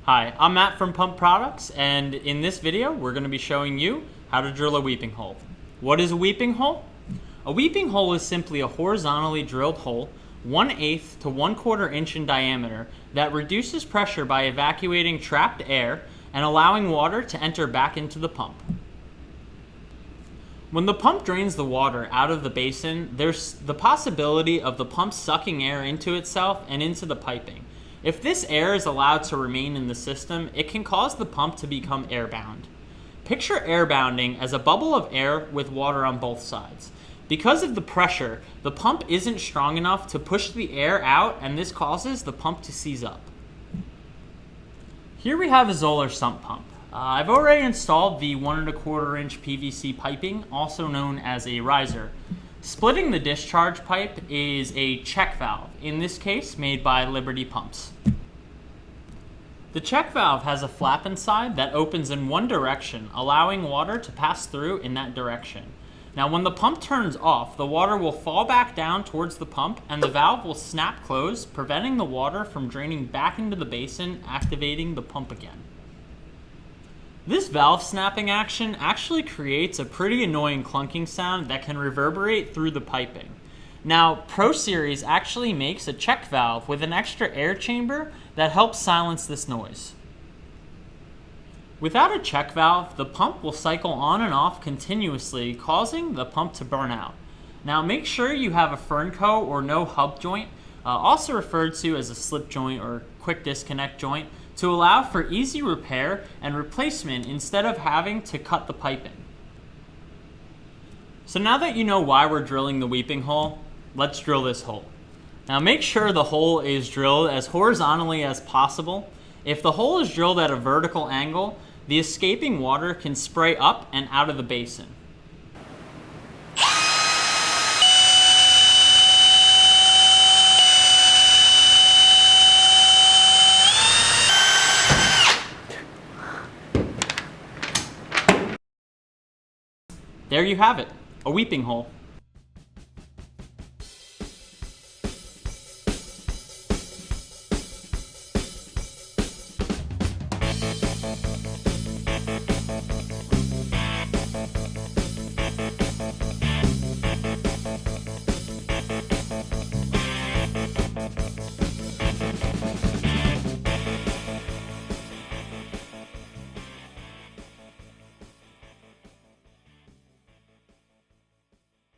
Hi, I'm Matt from Pump Products, and in this video we're going to be showing you how to drill a weeping hole. What is a weeping hole? A weeping hole is simply a horizontally drilled hole 1/8 to 1/4 inch in diameter that reduces pressure by evacuating trapped air and allowing water to enter back into the pump. When the pump drains the water out of the basin, there's the possibility of the pump sucking air into itself and into the piping. If this air is allowed to remain in the system, it can cause the pump to become air-bound. Picture air-bounding as a bubble of air with water on both sides. Because of the pressure, the pump isn't strong enough to push the air out, and this causes the pump to seize up. Here we have a Zoller sump pump. I've already installed the 1 1/4 inch PVC piping, also known as a riser. Splitting the discharge pipe is a check valve, in this case made by Liberty Pumps. The check valve has a flap inside that opens in one direction, allowing water to pass through in that direction. Now when the pump turns off, the water will fall back down towards the pump and the valve will snap closed, preventing the water from draining back into the basin, activating the pump again. This valve snapping action actually creates a pretty annoying clunking sound that can reverberate through the piping. Now, Pro Series actually makes a check valve with an extra air chamber that helps silence this noise. Without a check valve, the pump will cycle on and off continuously, causing the pump to burn out. Now, make sure you have a Fernco or no hub joint, also referred to as a slip joint or quick disconnect joint, to allow for easy repair and replacement instead of having to cut the piping. So now that you know why we're drilling the weeping hole, let's drill this hole. Now make sure the hole is drilled as horizontally as possible. If the hole is drilled at a vertical angle, the escaping water can spray up and out of the basin. There you have it, a weeping hole.